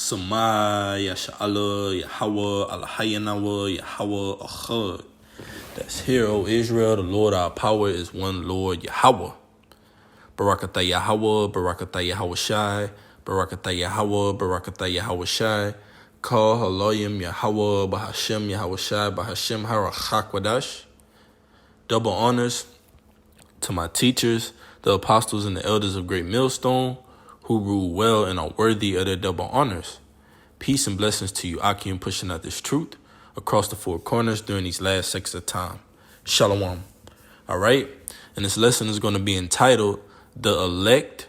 Sama Yasha'Allah, Yahweh, Allahayanawa, Yahweh, Ahad. That's here, O Israel, the Lord our power is one Lord, Yahweh. Barakatah Yahweh, Barakatah Yahweh Shai, Barakatah Yahweh, Barakatah Yahweh Shai. Call Halayim Yahweh, Bahashem Yahweh Shai, Bahashem Harachakwadash. Double honors to my teachers, the apostles and the elders of Great Millstone, who rule well and are worthy of their double honors. Peace and blessings to you, Akim, pushing out this truth across the four corners during these last seconds of time. Shalom. All right? And this lesson is going to be entitled, The Elect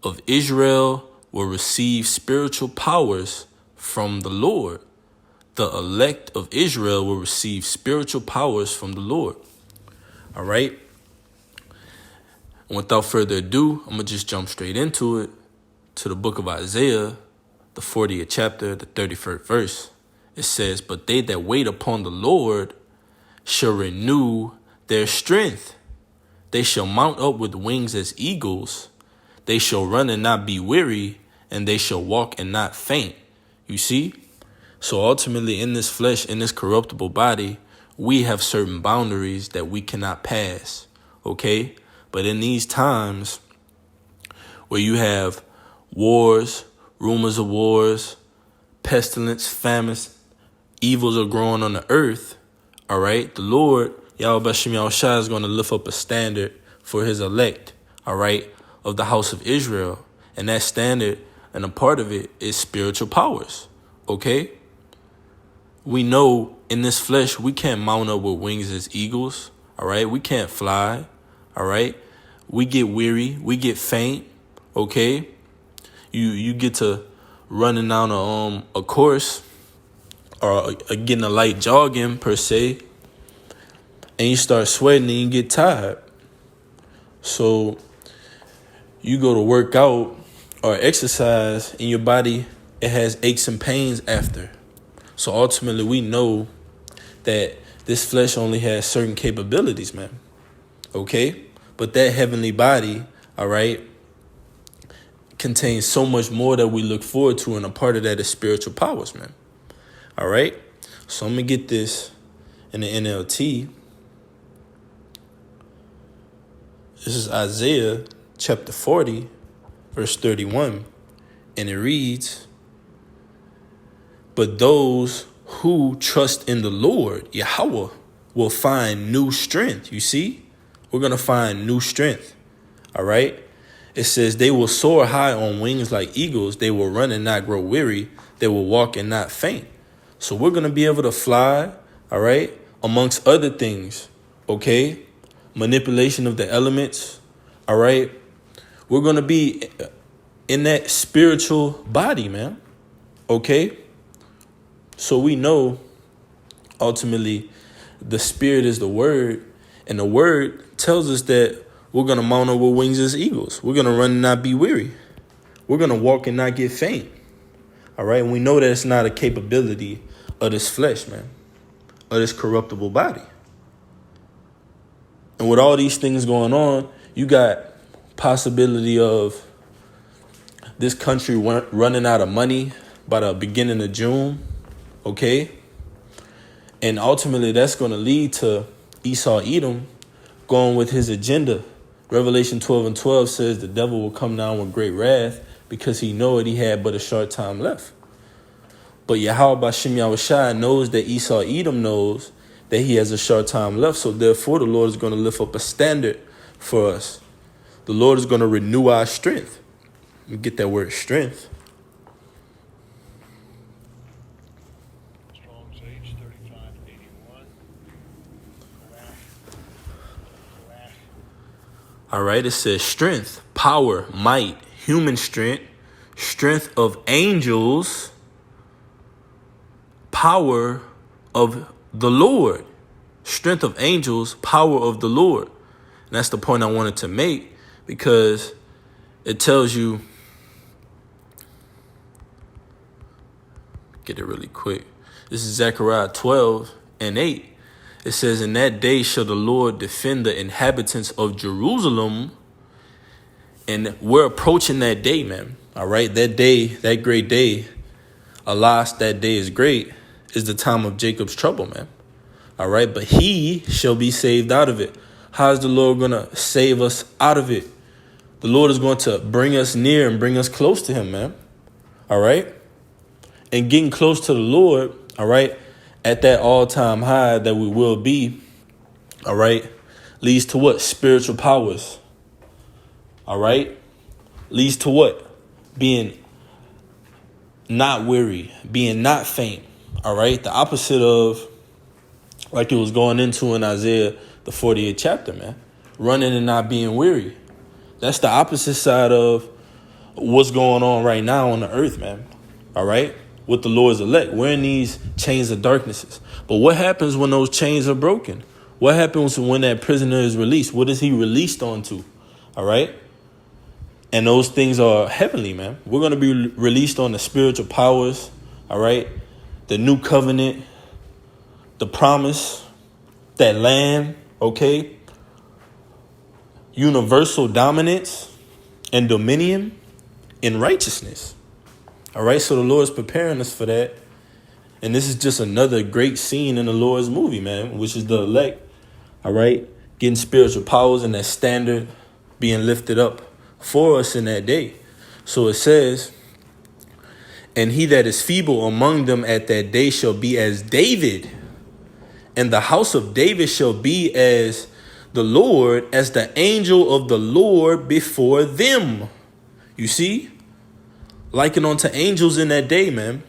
of Israel Will Receive Spiritual Powers from the Lord. The elect of Israel will receive spiritual powers from the Lord. All right? And without further ado, I'm going to just jump straight into it, to the book of Isaiah, the 40th chapter, the 31st verse. It says, But they that wait upon the Lord shall renew their strength. They shall mount up with wings as eagles. They shall run and not be weary, and they shall walk and not faint. You see? So ultimately in this flesh, in this corruptible body, we have certain boundaries that we cannot pass. Okay? But in these times where you have wars, rumors of wars, pestilence, famines, evils are growing on the earth, all right? The Lord, Yahweh Bashem Yahushua, is going to lift up a standard for his elect, all right, of the house of Israel. And that standard, and a part of it, is spiritual powers, okay? We know in this flesh, we can't mount up with wings as eagles, all right? We can't fly, all right? We get weary, we get faint, okay? You get to running down a course or getting a light jogging per se, and you start sweating and you get tired. So you go to work out or exercise and your body, it has aches and pains after. So ultimately we know that this flesh only has certain capabilities, man. Okay? But that heavenly body, all right, contains so much more that we look forward to, and a part of that is spiritual powers, man. All right? So I'm going to get this in the NLT. This is Isaiah chapter 40, verse 31. And it reads, But those who trust in the Lord, Yahweh, will find new strength. You see? We're going to find new strength. All right? It says, they will soar high on wings like eagles. They will run and not grow weary. They will walk and not faint. So we're going to be able to fly, all right, amongst other things, okay? Manipulation of the elements, all right? We're going to be in that spiritual body, man, okay? So we know, ultimately, the spirit is the word, and the word tells us that we're going to mount up with wings as eagles. We're going to run and not be weary. We're going to walk and not get faint. All right? And we know that it's not a capability of this flesh, man, of this corruptible body. And with all these things going on, you got possibility of this country running out of money by the beginning of June. Okay? And ultimately, that's going to lead to Esau Edom going with his agenda. Revelation 12:12 says the devil will come down with great wrath because he knew he had but a short time left. But Yahweh Bashem Yahushua knows that Esau Edom knows that he has a short time left. So therefore, the Lord is going to lift up a standard for us. The Lord is going to renew our strength. We get that word strength. Strong's H 3581. All right, it says strength, power, might, human strength, strength of angels, power of the Lord. Strength of angels, power of the Lord. And that's the point I wanted to make, because it tells you, get it really quick. This is Zechariah 12:8. It says, In that day shall the Lord defend the inhabitants of Jerusalem. And we're approaching that day, man. All right, that day, that great day alas, that day is great, is the time of Jacob's trouble, man. All right, but he shall be saved out of it. How is the Lord going to save us out of it? The Lord is going to bring us near and bring us close to him, man. All right. And getting close to the Lord, all right, at that all-time high that we will be, all right, leads to what? Spiritual powers. All right. Leads to what? Being not weary, being not faint. All right. The opposite of like it was going into in Isaiah, the 48th chapter, man. Running and not being weary. That's the opposite side of what's going on right now on the earth, man. All right? With the Lord's elect. We're in these chains of darknesses. But what happens when those chains are broken? What happens when that prisoner is released? What is he released onto? All right? And those things are heavenly, man. We're going to be released on the spiritual powers. All right? The new covenant. The promise, that land, okay, universal dominance and dominion in righteousness. All right, so the Lord's preparing us for that. And this is just another great scene in the Lord's movie, man, which is the elect, all right, getting spiritual powers and that standard being lifted up for us in that day. So it says, and he that is feeble among them at that day shall be as David. And the house of David shall be as the Lord, as the angel of the Lord before them. You see? Likened unto angels in that day, man.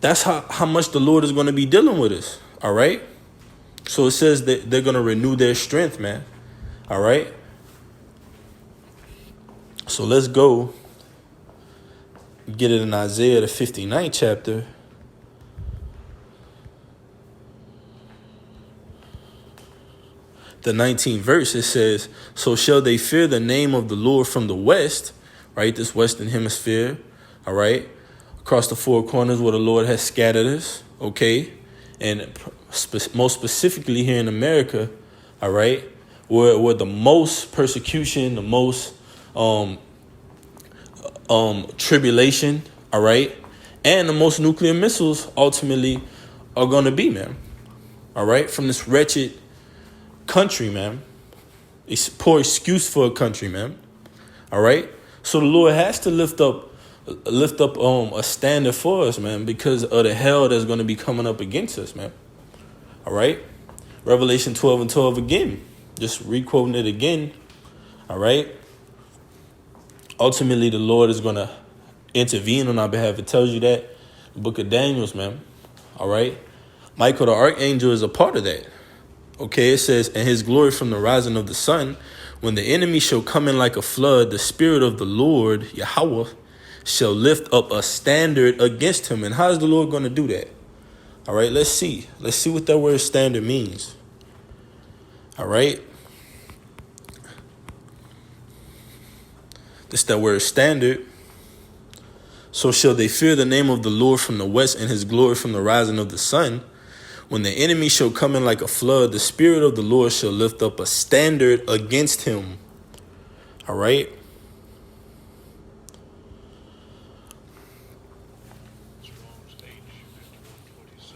That's how much the Lord is going to be dealing with us. All right? So it says that they're going to renew their strength, man. All right? So let's go get it in Isaiah, the 59th chapter. The 19th verse, it says, so shall they fear the name of the Lord from the west, right? This western hemisphere, all right? Across the four corners where the Lord has scattered us, okay? And most specifically here in America, all right? Where the most persecution, the most tribulation, all right? And the most nuclear missiles ultimately are going to be, man. All right? From this wretched country, man. It's poor excuse for a country, man. All right. So the Lord has to lift up a standard for us, man, because of the hell that's going to be coming up against us, man. All right. Revelation 12:12 again. Just re-quoting it again. All right. Ultimately, the Lord is going to intervene on our behalf. It tells you that. The book of Daniel, man. All right. Michael the archangel is a part of that. Okay, it says, and his glory from the rising of the sun, when the enemy shall come in like a flood, the spirit of the Lord, Yahweh, shall lift up a standard against him. And how is the Lord going to do that? All right, let's see. Let's see what that word standard means. All right. This that word standard. So shall they fear the name of the Lord from the west and his glory from the rising of the sun. When the enemy shall come in like a flood, the spirit of the Lord shall lift up a standard against him. All right. Strong's H5127.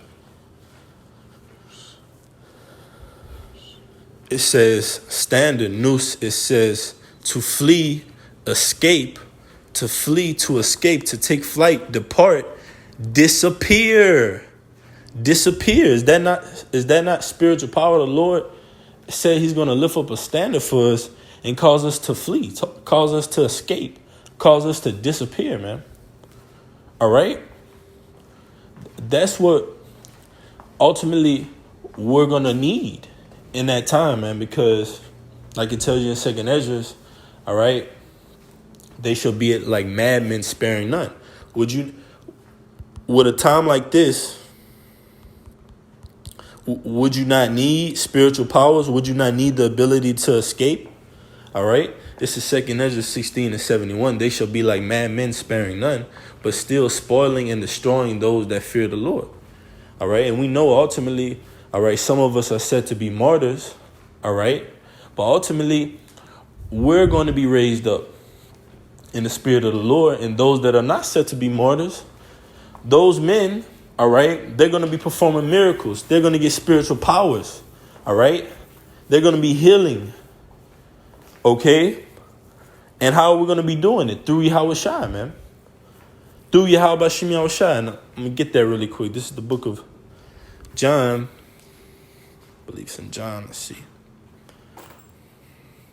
It says standard, noose. It says to flee, escape, to flee, to escape, to take flight, depart, disappear. Disappear. Is that not spiritual power? The Lord said he's going to lift up a standard for us and cause us to flee, cause us to escape, cause us to disappear, man. All right? That's what ultimately we're going to need in that time, man, because like it tells you in 2nd Ezra, all right, they shall be like madmen sparing none. With a time like this, would you not need spiritual powers? Would you not need the ability to escape? All right. This is 2nd Ezra 16:71. They shall be like madmen sparing none, but still spoiling and destroying those that fear the Lord. All right. And we know ultimately, all right, some of us are said to be martyrs. All right. But ultimately, we're going to be raised up. in the spirit of the Lord. And those that are not set to be martyrs, those men, all right, they're going to be performing miracles. They're going to get spiritual powers, all right? They're going to be healing, okay? And how are we going to be doing it? Through Yahweh Shai, man. Through Yahweh Shem Yahweh Shai. And I'm going to get there really quick. This is the book of John. I believe it's in John. Let's see.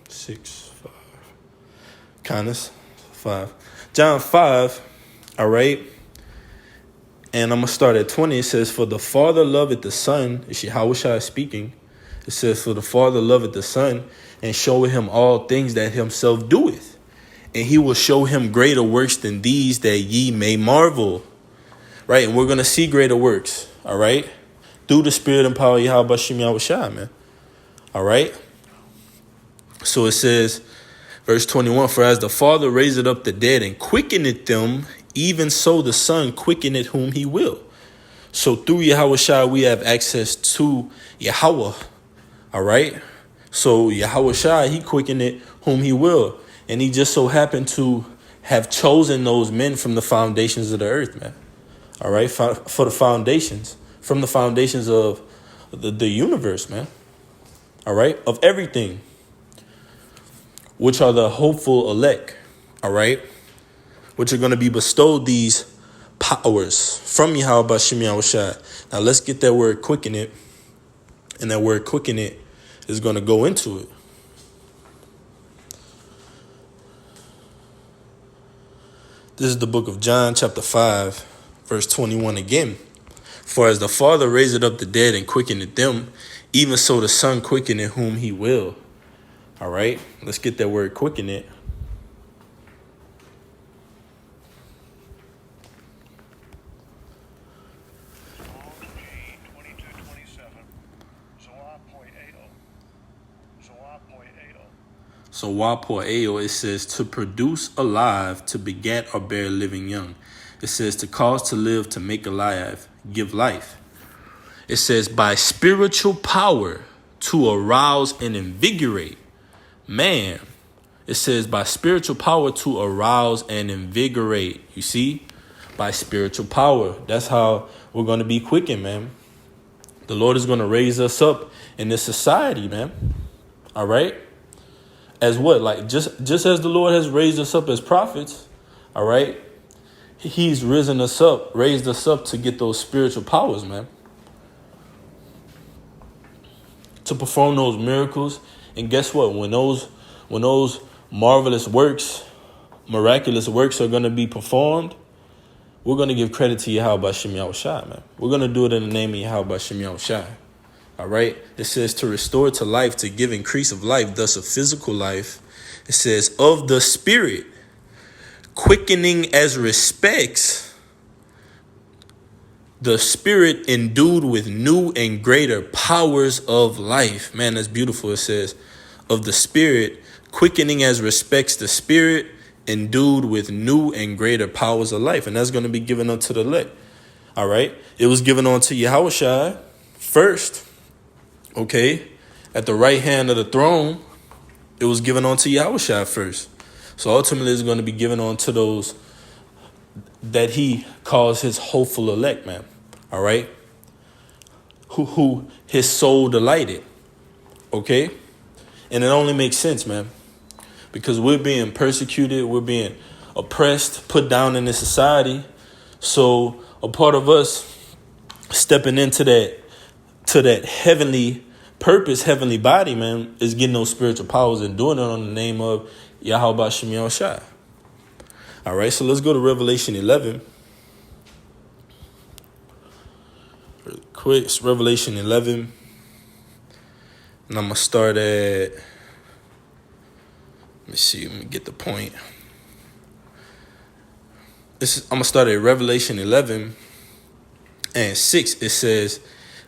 6:5. Kindness. 5. John 5, all right? And I'm going to start at 20. It says, for the Father loveth the Son. It's Yahweh Shai speaking. It says, for the Father loveth the Son, and showeth him all things that himself doeth. And he will show him greater works than these, that ye may marvel. Right? And we're going to see greater works. All right? Through the spirit and power of Yahweh Shem Yahweh Shai, man. All right? So it says, verse 21, for as the Father raiseth up the dead and quickeneth them, even so the Son quickeneth whom he will. So through Yahweh Shai, we have access to Yahweh. All right? So Yahweh Shai, he quickened it whom he will. And he just so happened to have chosen those men from the foundations of the earth, man. All right? For the foundations. From the foundations of the universe, man. All right? Of everything. Which are the hopeful elect. All right? Which are going to be bestowed these powers from Yahweh Shem Yahweh Shai. Now let's get that word quicken it. And that word quicken it is going to go into it. This is the book of John, chapter 5, verse 21 again. For as the Father raiseth up the dead and quickeneth them, even so the Son quickeneth whom he will. All right, let's get that word quicken it. So Wapoeo, it says to produce alive, to beget or bear living young. It says to cause to live, to make alive, give life. It says by spiritual power to arouse and invigorate. Man, it says by spiritual power to arouse and invigorate. You see, by spiritual power. That's how we're going to be quickened, man. The Lord is going to raise us up in this society, man. All right. As what? Like just as the Lord has raised us up as prophets, all right, he's raised us up to get those spiritual powers, man. To perform those miracles. And guess what? When those marvelous works, miraculous works are going to be performed, we're going to give credit to Yahweh Shem Yahweh Shai, man. We're going to do it in the name of Yahweh Shem Yahweh Shai. All right. It says to restore to life, to give increase of life, thus of physical life. It says of the spirit, quickening as respects the spirit endued with new and greater powers of life. Man, that's beautiful. It says of the spirit, quickening as respects the spirit endued with new and greater powers of life. And that's going to be given unto the elect. All right. It was given unto Yahweh Shai first. Okay, at the right hand of the throne, it was given on to Yahweh Shai first. So ultimately, it's going to be given on to those that he calls his hopeful elect, man. All right, who his soul delighted. Okay, and it only makes sense, man, because we're being persecuted, we're being oppressed, put down in this society. So a part of us stepping into that heavenly purpose, heavenly body, man, is getting those spiritual powers and doing it on the name of Yahweh Shem Yahweh Shai. All right, so let's go to Revelation 11. Really quick, it's Revelation 11. And I'm going to start at, let me get the point. I'm going to start at Revelation 11 and 6. It says,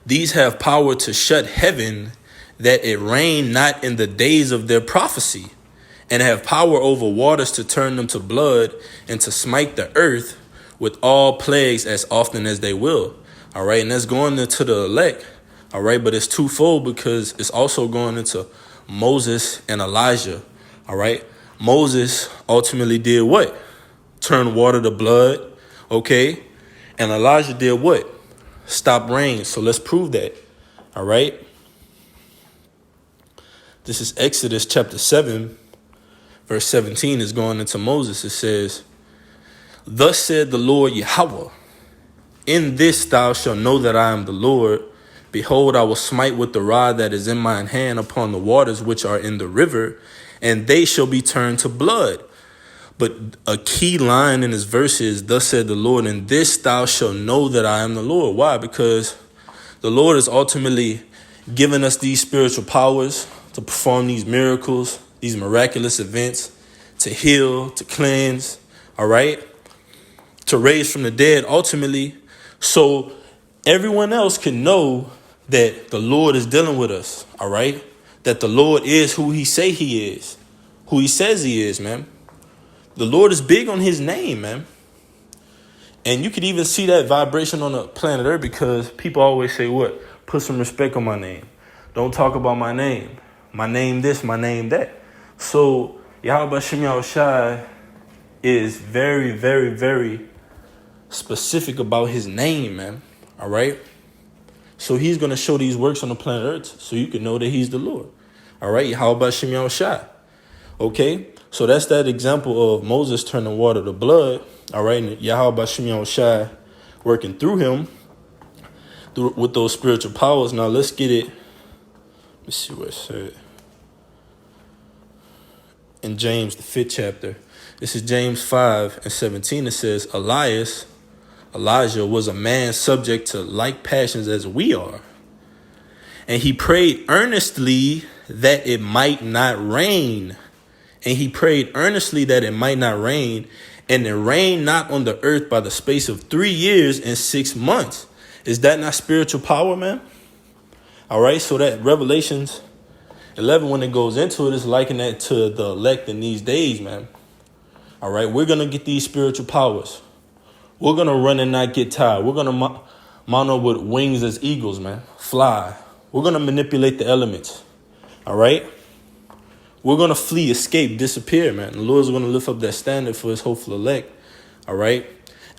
these have power to shut heaven, that it rain not in the days of their prophecy, and have power over waters to turn them to blood, and to smite the earth with all plagues as often as they will. All right, and that's going into the elect. All right, but it's twofold because it's also going into Moses and Elijah. All right, Moses ultimately did what? Turned water to blood, okay? And Elijah did what? Stop rain. So let's prove that, all right? This is Exodus chapter 7, verse 17 is going into Moses. It says, thus said the Lord Yahweh, in this thou shalt know that I am the Lord. Behold, I will smite with the rod that is in mine hand upon the waters which are in the river, and they shall be turned to blood. But a key line in this verse is, thus said the Lord, in this thou shalt know that I am the Lord. Why? Because the Lord is ultimately giving us these spiritual powers to perform these miracles, these miraculous events, to heal, to cleanse, all right? To raise from the dead, ultimately, so everyone else can know that the Lord is dealing with us, all right? That the Lord is who he say he is, who he says he is, man. The Lord is big on his name, man. And you could even see that vibration on the planet Earth because people always say what? Put some respect on my name. Don't talk about my name. My name this, my name that. So Yahweh Shem Yahushai is very, very, very specific about his name, man. All right? So he's going to show these works on the planet Earth so you can know that he's the Lord. All right? Yahweh Shem Yahushai. Okay? So that's that example of Moses turning water to blood. All right? And Yahweh Shem Yahushai working through him with those spiritual powers. Now let's get it. Let's see what it said. In James, the 5th chapter. This is James 5:17. It says, Elijah was a man subject to like passions as we are. And he prayed earnestly that it might not rain. And he prayed earnestly that it might not rain. And it rained not on the earth by the space of 3 years and 6 months. Is that not spiritual power, man? All right, so that Revelations 11, when it goes into it, is liking that to the elect in these days, man. All right, we're going to get these spiritual powers. We're going to run and not get tired. We're going to mount up with wings as eagles, man. Fly. We're going to manipulate the elements. All right? We're going to flee, escape, disappear, man. The Lord's going to lift up that standard for his hopeful elect. All right?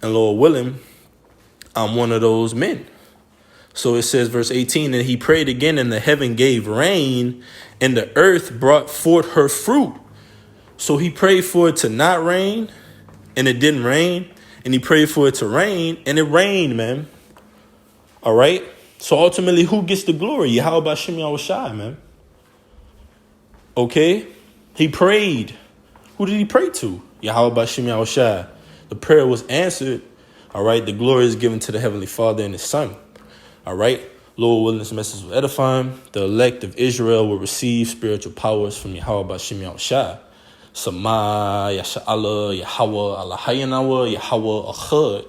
And Lord willing, I'm one of those men. So it says, verse 18, and he prayed again, and the heaven gave rain, and the earth brought forth her fruit. So he prayed for it to not rain, and it didn't rain. And he prayed for it to rain, and it rained, man. All right? So ultimately, who gets the glory? Yahweh Shem Yahushai, man. Okay? He prayed. Who did he pray to? Yahweh Shem Yahushai. The prayer was answered. All right? The glory is given to the Heavenly Father and his Son. All right? Lord willing, this message will edify him. The elect of Israel will receive spiritual powers from Yahweh Shem Yahushai. Sama, Yasha'Allah, Yahweh, Allahayanawa, Yahweh, Achad.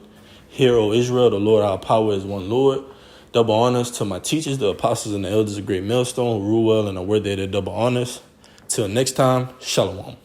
Hear, O Israel, the Lord our power is one Lord. Double honors to my teachers, the apostles and the elders of Great Millstone, who rule well and are worthy of their double honors. Till next time, Shalom.